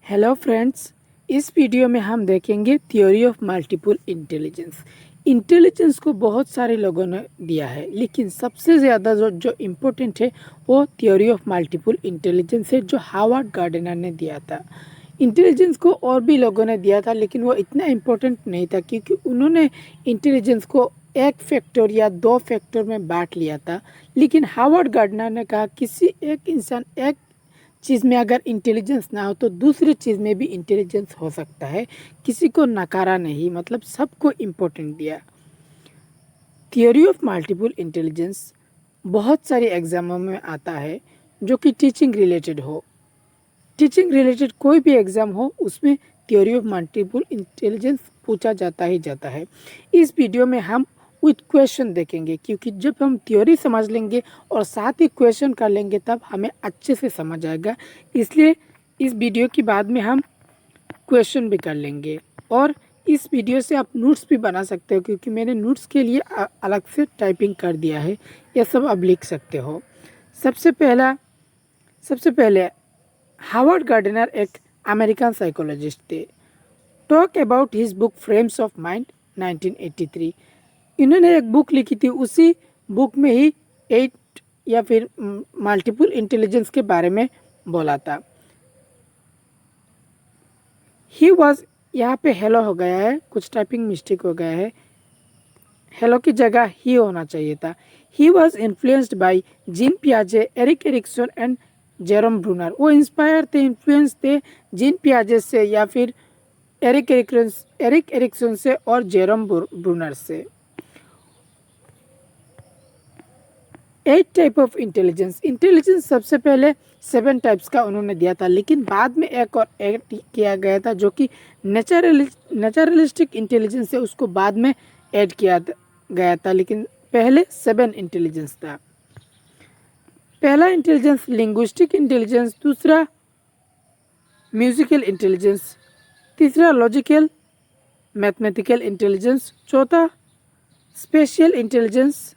Hello friends, इस video में हम देखेंगे theory of multiple intelligence. Intelligence को बहुत सारे लोगों ने दिया है, लेकिन सबसे ज़्यादा जो इम्पोर्टेंट है वो थ्योरी ऑफ मल्टीपल इंटेलिजेंस है, जो हार्वर्ड गार्डनर ने दिया था। इंटेलिजेंस को और भी लोगों ने दिया था, लेकिन वो इतना इम्पोर्टेंट नहीं था क्योंकि उन्होंने इंटेलिजेंस को एक फैक्टर या दो फैक्टर में बांट लिया था। लेकिन हार्वर्ड गार्डनर ने कहा किसी एक इंसान एक चीज़ में अगर इंटेलिजेंस ना हो तो दूसरी चीज़ में भी इंटेलिजेंस हो सकता है। किसी को नकारा नहीं, मतलब सबको इम्पोर्टेंट दिया। थियोरी ऑफ मल्टीपल इंटेलिजेंस बहुत सारे एग्जामों में आता है जो कि टीचिंग रिलेटेड हो। टीचिंग रिलेटेड कोई भी एग्ज़ाम हो उसमें थ्योरी ऑफ मल्टीपल इंटेलिजेंस पूछा जाता ही जाता है। इस वीडियो में हम विथ क्वेश्चन देखेंगे, क्योंकि जब हम थ्योरी समझ लेंगे और साथ ही क्वेश्चन कर लेंगे तब हमें अच्छे से समझ आएगा। इसलिए इस वीडियो के बाद में हम क्वेश्चन भी कर लेंगे और इस वीडियो से आप नोट्स भी बना सकते हो, क्योंकि मैंने नोट्स के लिए अलग से टाइपिंग कर दिया है। यह सब आप लिख सकते हो। सबसे पहले हार्वर्ड गार्डनर एक अमेरिकन साइकोलॉजिस्ट थे। Talk about his book frames of mind 1983। इन्होंने एक बुक लिखी थी, उसी बुक में ही 8 या फिर मल्टीपल इंटेलिजेंस के बारे में बोला था। ही वॉज, यहाँ पे हेलो हो गया है, कुछ टाइपिंग मिस्टेक हो गया है, हेलो की जगह ही होना चाहिए था। He was influenced by Jean पियाजे, Erik Erikson and Jerome Bruner. वो इंस्पायर थे, इन्फ्लुएंस थे जीन पियाजे से या फिर एरिक एरिक्सन से और जेरोम ब्रूनर से। 8 टाइप ऑफ इंटेलिजेंस। इंटेलिजेंस सबसे पहले 7 टाइप्स का उन्होंने दिया था, लेकिन बाद में एक और ऐड किया गया था जो कि नेचुरलिस्टिक इंटेलिजेंस है, उसको बाद में ऐड किया गया था, लेकिन पहले 7 इंटेलिजेंस था। पहला इंटेलिजेंस लिंग्विस्टिक इंटेलिजेंस, दूसरा म्यूजिकल इंटेलिजेंस, तीसरा लॉजिकल मैथमेटिकल इंटेलिजेंस, चौथा स्पेशियल इंटेलिजेंस,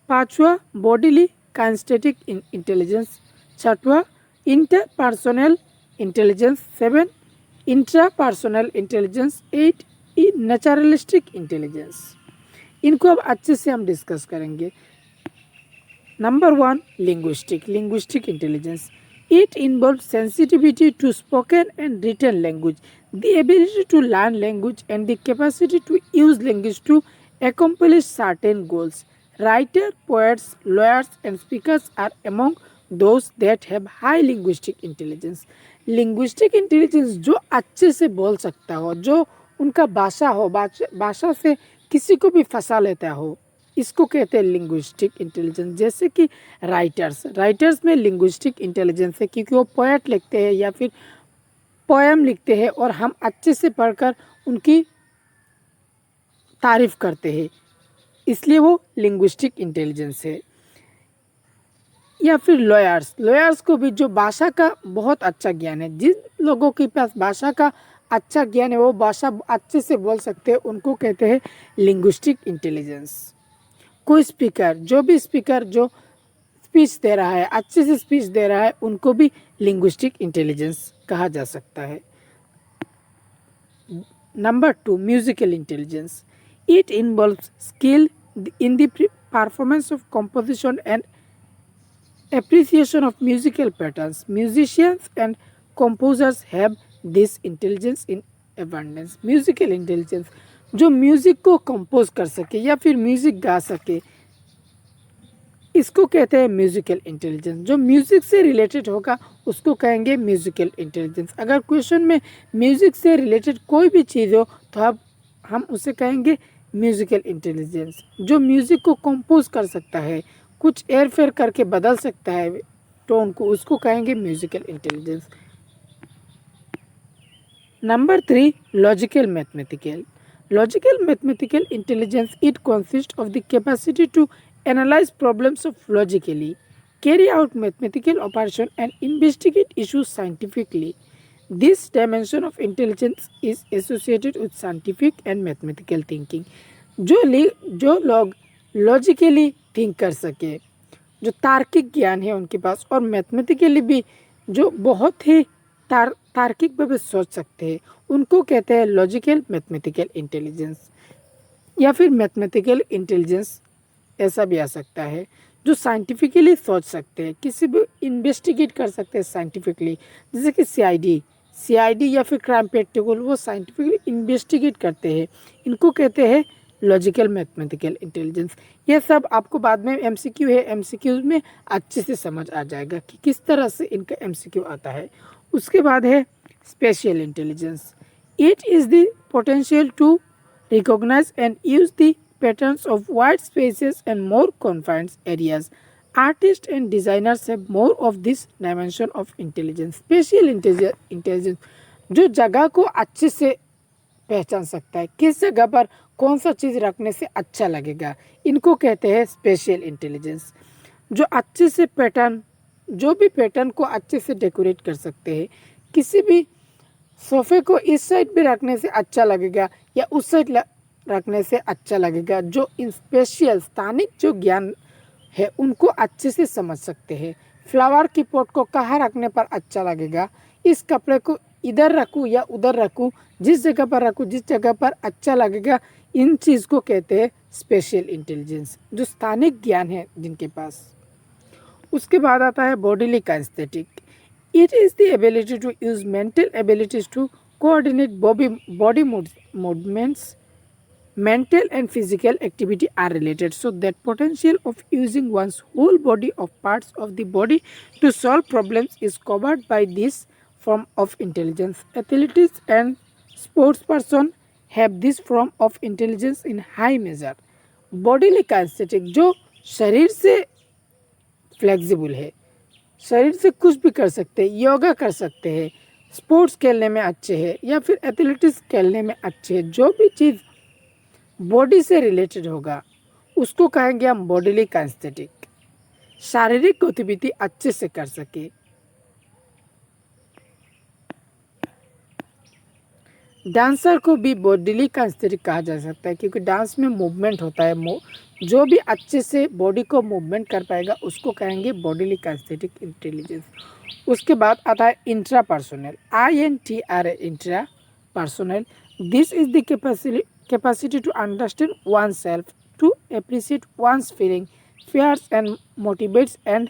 पांचवा बॉडीली काइनेस्थेटिक इंटेलिजेंस, छठवा interpersonal intelligence, 7 intrapersonal intelligence, 8 naturalistic intelligence. इनको अब अच्छे से हम डिस्कस करेंगे। Number 1, linguistic intelligence. It involve sensitivity to spoken and written language, the ability to learn language and the capacity to use language to accomplish certain goals. Writers, poets, lawyers and speakers are among those that have high linguistic intelligence. Linguistic intelligence जो अच्छे से बोल सकता हो, जो उनका भाषा हो, भाषा से किसी को भी फंसा लेता हो, इसको कहते हैं लिंग्विस्टिक इंटेलिजेंस। जैसे कि राइटर्स में लिंग्विस्टिक इंटेलिजेंस है, क्योंकि वो पोएट लिखते हैं या फिर पोएम लिखते हैं और हम अच्छे से पढ़कर उनकी तारीफ करते हैं, इसलिए वो लिंग्विस्टिक इंटेलिजेंस है। या फिर लॉयर्स को भी जो भाषा का बहुत अच्छा ज्ञान है, जिन लोगों के पास भाषा का अच्छा ज्ञान है, वो भाषा अच्छे से बोल सकते हैं, उनको कहते हैं लिंग्विस्टिक इंटेलिजेंस। कोई स्पीकर, जो स्पीच दे रहा है, अच्छे से स्पीच दे रहा है, उनको भी लिंग्विस्टिक इंटेलिजेंस कहा जा सकता है। Number 2, musical intelligence. It involves skill in the performance of composition and appreciation of musical patterns. Musicians and composers have this intelligence in abundance. Musical intelligence, जो म्यूजिक को कंपोज कर सके या फिर म्यूजिक गा सके, इसको कहते हैं म्यूजिकल इंटेलिजेंस। जो म्यूजिक से रिलेटेड होगा उसको कहेंगे म्यूजिकल इंटेलिजेंस। अगर क्वेश्चन में म्यूजिक से रिलेटेड कोई भी चीज़ हो तो अब हम उसे कहेंगे म्यूजिकल इंटेलिजेंस। जो म्यूजिक को कंपोज कर सकता है, कुछ एयर फेयर करके बदल सकता है टोन को, उसको कहेंगे musical intelligence. Number 3, logical mathematical intelligence. It consist of the capacity to analyse problems of logically, carry out mathematical operation and investigate issues scientifically. This dimension of intelligence is associated with scientific and mathematical thinking. जो लोग logically think कर सके, जो तार्किक ज्ञान है उनके पास, और मैथमेटिकली भी जो बहुत ही तार्किक भावे सोच सकते हैं, उनको कहते हैं लॉजिकल मैथमेटिकल इंटेलिजेंस या फिर मैथमेटिकल इंटेलिजेंस ऐसा भी आ सकता है। जो साइंटिफिकली सोच सकते हैं, किसी भी इन्वेस्टिगेट कर सकते हैं साइंटिफिकली, जैसे कि सीआईडी या फिर क्राइम पेट्रोल, वो साइंटिफिकली इन्वेस्टिगेट करते हैं, इनको कहते हैं लॉजिकल मैथमेटिकल इंटेलिजेंस। ये सब आपको बाद में एमसीक्यू है, एमसीक्यू में अच्छे से समझ आ जाएगा कि किस तरह से इनका एमसीक्यू आता है। उसके बाद है special intelligence. It is the potential to recognize and use the patterns of wide spaces and more confined areas. Artists and designers have more of this dimension of intelligence. Spatial intelligence जो जगह को अच्छे से पहचान सकता है, किस जगह पर कौन सा चीज़ रखने से अच्छा लगेगा, इनको कहते हैं स्पेशियल इंटेलिजेंस। जो अच्छे से पैटर्न, जो भी पैटर्न को अच्छे से डेकोरेट कर सकते हैं, किसी भी सोफे को इस साइड पे रखने से अच्छा लगेगा या उस साइड रखने से अच्छा लगेगा, जो इन स्पेशियल स्थानिक जो ज्ञान है उनको अच्छे से समझ सकते हैं। फ्लावर की पॉट को कहाँ रखने पर अच्छा लगेगा, इस कपड़े को इधर रखूँ या उधर रखूँ, जिस जगह पर रखूँ, जिस जगह पर अच्छा लगेगा, इन चीज़ को कहते हैं स्पेशियल इंटेलिजेंस, जो स्थानिक ज्ञान है जिनके पास। उसके बाद आता है bodily kinesthetic. It is the ability to use mental abilities to coordinate body movements. Mental and physical activity are related, so that potential of using one's whole body of parts of the body to solve problems is covered by this form of intelligence. Athletes and sports person have this form of intelligence in high measure. Bodily kinesthetic जो शरीर से flexible है, शरीर से कुछ भी कर सकते हैं, योगा कर सकते हैं, स्पोर्ट्स खेलने में अच्छे हैं या फिर एथलेटिक्स खेलने में अच्छे हैं, जो भी चीज़ बॉडी से रिलेटेड होगा उसको कहेंगे हम बॉडीली काइनेस्थेटिक। शारीरिक गतिविधि अच्छे से कर सके। डांसर को भी बॉडीली काइनेस्थेटिक कहा जा सकता है, क्योंकि डांस में मूवमेंट होता है, जो भी अच्छे से बॉडी को मूवमेंट कर पाएगा उसको कहेंगे बॉडीली काइनेस्थेटिक इंटेलिजेंस। उसके बाद आता है intrapersonal, INTRA, intrapersonal. This is the capacity to understand oneself, to appreciate one's feeling, fears and motivates, and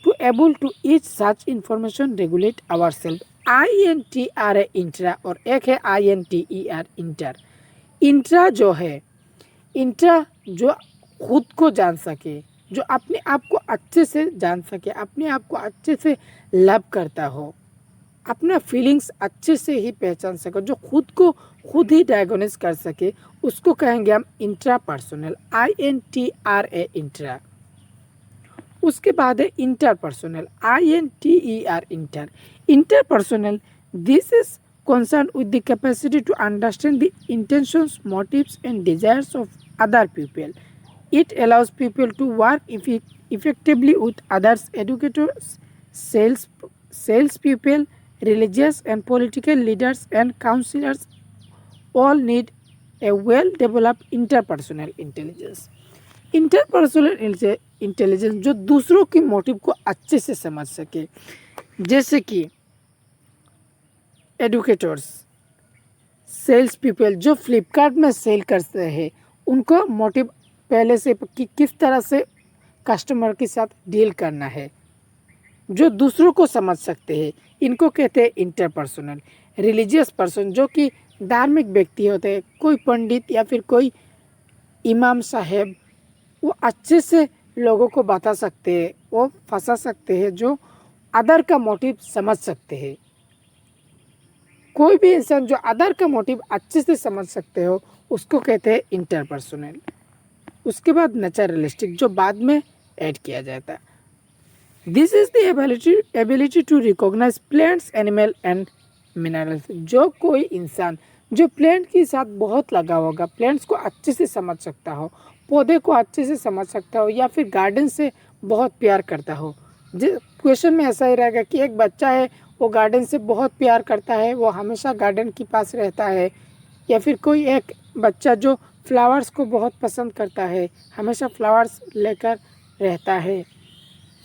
to able to each such information regulate ourselves. INTRA intra, और एक है INTER inter. Intra जो है, intra जो खुद को जान सके, जो अपने आप को अच्छे से जान सके, अपने आप को अच्छे से लव करता हो, अपना फीलिंग्स अच्छे से ही पहचान सके, जो खुद को खुद ही डायग्नोस कर सके, उसको कहेंगे हम इंट्रा पर्सनल, INTRA इंट्रा। उसके बाद है interpersonal, INTER inter. Interpersonal, this is concerned with the capacity to understand the intentions, motives and desires of other people. It allows people to work effectively with others. Educators, salespeople, religious and political leaders and counselors all need a well-developed interpersonal intelligence. Interpersonal intelligence जो दूसरों की motive को अच्छे से समझ सके, जैसे कि एडुकेटर्स, सेल्स पीपल जो फ्लिपकार्ट में सेल करते हैं, उनको मोटिव पहले से कि किस तरह से कस्टमर के साथ डील करना है, जो दूसरों को समझ सकते हैं, इनको कहते हैं इंटरपर्सनल। रिलीजियस पर्सन जो कि धार्मिक व्यक्ति होते हैं, कोई पंडित या फिर कोई इमाम साहेब, वो अच्छे से लोगों को बता सकते हैं, वो फंसा सकते हैं, जो अदर का मोटिव समझ सकते हैं। कोई भी इंसान जो अदर का मोटिव अच्छे से समझ सकते हो उसको कहते हैं इंटरपर्सनल। उसके बाद नेचुरलिस्टिक जो बाद में ऐड किया जाता है। This is the ability to recognise plants, animal and minerals. जो कोई इंसान जो प्लांट के साथ बहुत लगा होगा, प्लांट्स को अच्छे से समझ सकता हो, पौधे को अच्छे से समझ सकता हो, या फिर गार्डन से बहुत प्यार करता हो। क्वेश्चन में ऐसा ही रहेगा कि एक बच्चा है, वो गार्डन से बहुत प्यार करता है, वो हमेशा गार्डन के पास रहता है, या फिर कोई एक बच्चा जो फ्लावर्स को बहुत पसंद करता है, हमेशा फ्लावर्स लेकर रहता है,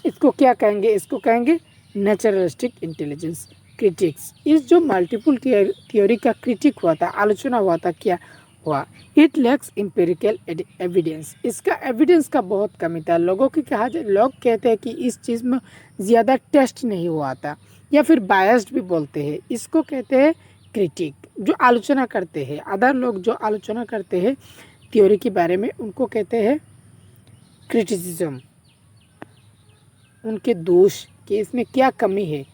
इसको क्या कहेंगे? इसको कहेंगे नेचुरलिस्टिक इंटेलिजेंस। क्रिटिक्स, इस जो मल्टीपल थ्योरी का क्रिटिक हुआ था, आलोचना हुआ था, क्या हुआ, इट लैक्स एम्पिरिकल एविडेंस, इसका एविडेंस का बहुत कमी था। लोगों की कहा जाए, लोग कहते हैं कि इस चीज़ में ज़्यादा टेस्ट नहीं हुआ था, या फिर बायस्ड भी बोलते हैं, इसको कहते हैं क्रिटिक। जो आलोचना करते हैं, अदर लोग जो आलोचना करते हैं थ्योरी के बारे में, उनको कहते हैं क्रिटिसिज्म, उनके दोष कि इसमें क्या कमी है।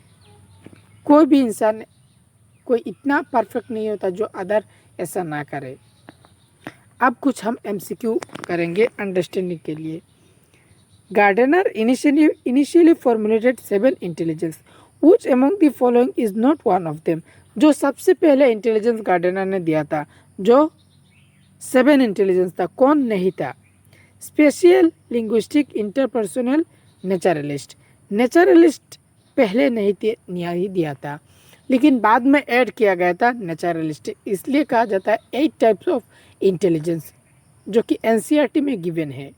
कोई भी इंसान, कोई इतना परफेक्ट नहीं होता जो अदर ऐसा ना करे। अब कुछ हम एमसीक्यू करेंगे अंडरस्टैंडिंग के लिए। Gardner initially formulated 7 intelligence, which among the following is not one of them, जो सबसे पहले इंटेलिजेंस गार्डनर ने दिया था, जो 7 इंटेलिजेंस था, कौन नहीं था। Spatial, linguistic, interpersonal, naturalist. Naturalist पहले नहीं दिया था, लेकिन बाद में ऐड किया गया था नेचुरलिस्ट। इसलिए कहा जाता है 8 टाइप्स ऑफ इंटेलिजेंस, जो कि एनसीईआरटी में गिवन है।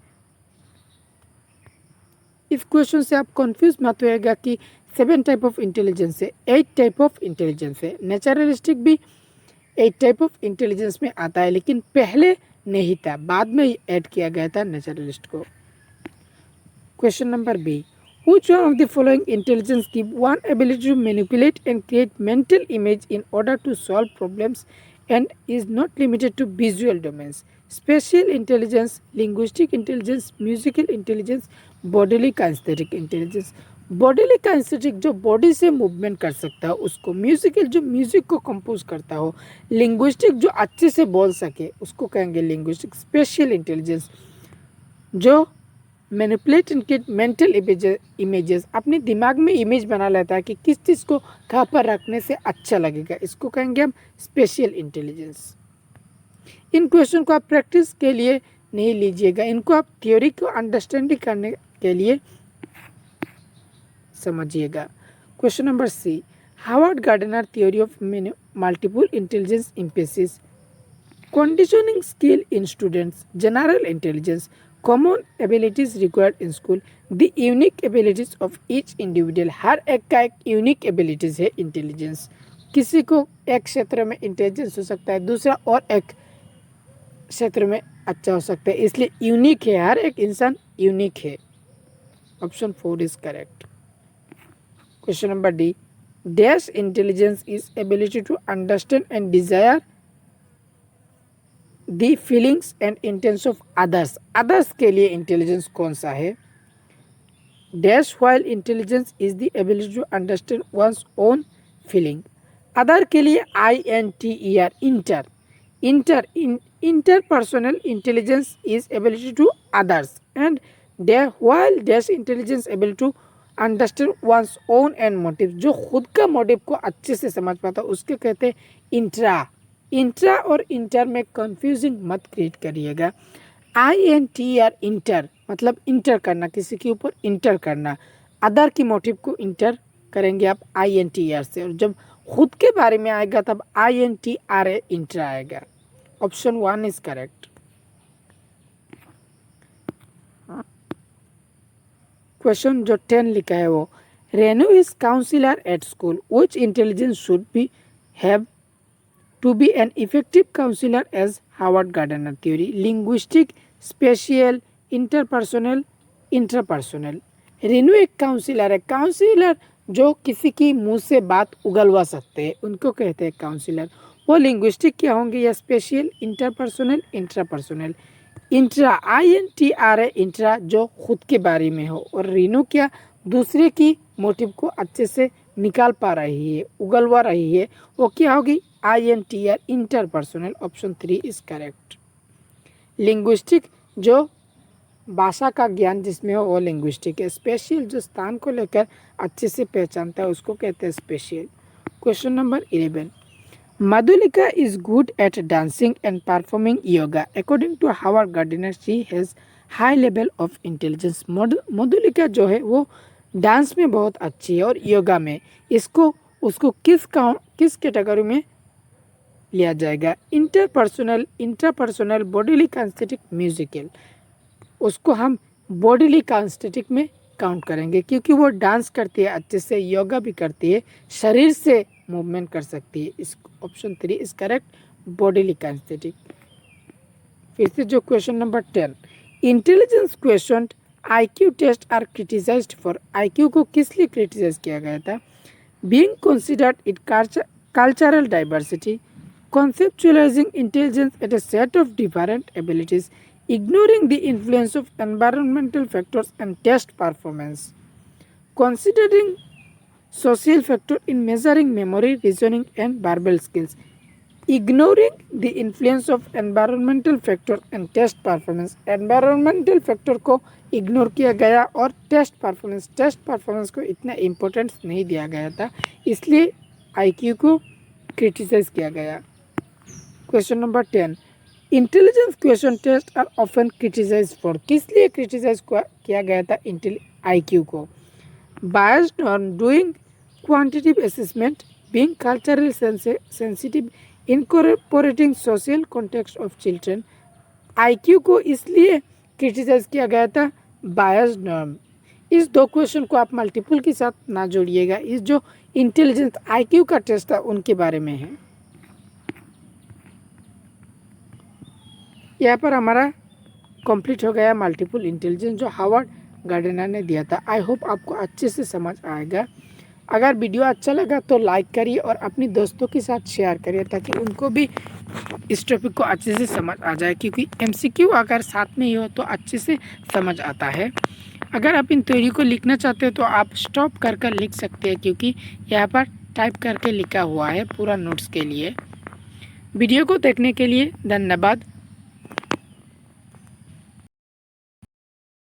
इस क्वेश्चन से आप कंफ्यूज मत होएगा कि 7 टाइप ऑफ इंटेलिजेंस है, 8 टाइप ऑफ इंटेलिजेंस है। नेचुरलिस्टिक भी 8 टाइप ऑफ इंटेलिजेंस में आता है, लेकिन पहले नहीं था, बाद में ऐड किया गया था नेचुरलिस्ट को। Question number B, which one of the following intelligence give one ability to manipulate and create mental image in order to solve problems and is not limited to visual domains? Spatial intelligence, linguistic intelligence, musical intelligence, bodily kinesthetic intelligence. Bodily kinesthetic जो body से movement कर सकता है उसको, musical जो music को compose करता हो, लिंग्विस्टिक जो अच्छे से बोल सके उसको कहेंगे लिंग्विस्टिक। स्पेशियल इंटेलिजेंस जो मैनिपुलेट इनके मेंटल इमेजेस, अपने दिमाग में इमेज बना लेता है कि किस चीज़ को कहाँ पर रखने से अच्छा लगेगा, इसको कहेंगे हम स्पेशियल इंटेलिजेंस। इन क्वेश्चन को आप प्रैक्टिस के लिए नहीं लीजिएगा, इनको आप थ्योरी को अंडरस्टैंडिंग करने के लिए समझिएगा। Question number C, Howard Gardner theory of multiple intelligence emphasis, conditioning skill in students, general intelligence, common abilities required in school, the unique abilities of each individual. हर एक का एक यूनिक एबिलिटीज है इंटेलिजेंस। किसी को एक क्षेत्र में इंटेलिजेंस हो सकता है, दूसरा और एक क्षेत्र में अच्छा हो सकता है, इसलिए यूनिक है, हर एक इंसान यूनिक है। Option 4 is correct. Question number D, dash intelligence is ability to understand and desire the feelings and intense of others. Others के लिए इंटेलिजेंस कौन सा है। Dash while intelligence is the ability to understand one's own feeling. Other के लिए INTER, inter. Interpersonal intelligence is ability to others and while dash intelligence ability to understand one's own and motive, जो खुद का motive को अच्छे से समझ पाता उसके कहते हैं इंट्रा। इंट्रा और इंटर में कंफ्यूजिंग मत क्रिएट करिएगा। INTER, इंटर मतलब इंटर करना, किसी के ऊपर इंटर करना। अदर की मोटिव को इंटर करेंगे आप INTER से, और जब खुद के बारे में आएगा तब INTRA, इंटर आएगा। Option 1 is correct. क्वेश्चन जो 10 लिखा है वो, Renu is counsellor at school, which intelligence should be have to be an effective counselor as Howard Gardner theory? Linguistic, spatial, interpersonal, intrapersonal। Renu एक काउंसिलर है, काउंसिलर जो किसी की मुंह से बात उगलवा सकते हैं उनको कहते हैं काउंसिलर। वो लिंग्विस्टिक क्या होंगे, या spatial, interpersonal, intrapersonal. Intra INTRA, intra जो खुद के बारे में हो, और रेनू क्या दूसरे की मोटिव को अच्छे से निकाल पा रही है, उगलवा रही है, वो क्या होगी INTR, interpersonal. Option 3 is correct. Linguistic जो भाषा का ज्ञान जिसमें हो वो लिंग्विस्टिक है। स्पेशियल जो स्थान को लेकर अच्छे से पहचानता है उसको कहते हैं spatial. Question number 11, Madhulika is good at dancing and performing yoga, according to Howard Gardner she has high level of intelligence. Madhulika जो है वो डांस में बहुत अच्छी है और योगा में, इसको उसको किस कैटेगरी में लिया जाएगा। Interpersonal, intrapersonal, bodily kinesthetic, musical. उसको हम बॉडीली काइनेस्थेटिक में काउंट करेंगे, क्योंकि वो डांस करती है अच्छे से, योगा भी करती है, शरीर से मूवमेंट कर सकती है। इस option 3 is correct, bodily kinesthetic. फिर से जो question number 10, intelligence question IQ test are criticised for. IQ को किस लिए क्रिटिसाइज किया गया था? Being considered it cultural diversity, conceptualizing intelligence as a set of different abilities, ignoring the influence of environmental factors and test performance, considering social factor in measuring memory, reasoning and verbal skills, ignoring the influence of environmental factor and test performance। environmental factor को ignore किया गया और test performance को इतना importance नहीं दिया गया था, इसलिए IQ को क्रिटिसाइज किया गया। Question number 10, intelligence question test are often criticise for. किस लिए क्रिटिसाइज किया गया था IQ को? Biased on doing quantitative assessment, being cultural sensitive, incorporating social context of children. IQ को इसलिए क्रिटिसाइज किया गया था बायस्ड नॉर्म। इस दो क्वेश्चन को आप मल्टीपल के साथ ना जोड़िएगा, इस जो इंटेलिजेंस IQ का टेस्ट था उनके बारे में है। यहाँ पर हमारा कंप्लीट हो गया मल्टीपल इंटेलिजेंस जो हार्वर्ड गार्डनर ने दिया था। आई होप आपको अच्छे से समझ आएगा। अगर वीडियो अच्छा लगा तो लाइक करिए और अपने दोस्तों के साथ शेयर करिए ताकि उनको भी इस टॉपिक को अच्छे से समझ आ जाए, क्योंकि MCQ अगर साथ में ही हो तो अच्छे से समझ आता है। अगर आप इन थ्योरी को लिखना चाहते हो तो आप स्टॉप कर कर लिख सकते हैं, क्योंकि यहाँ पर टाइप करके लिखा हुआ है पूरा नोट्स के लिए। वीडियो को देखने के लिए धन्यवाद।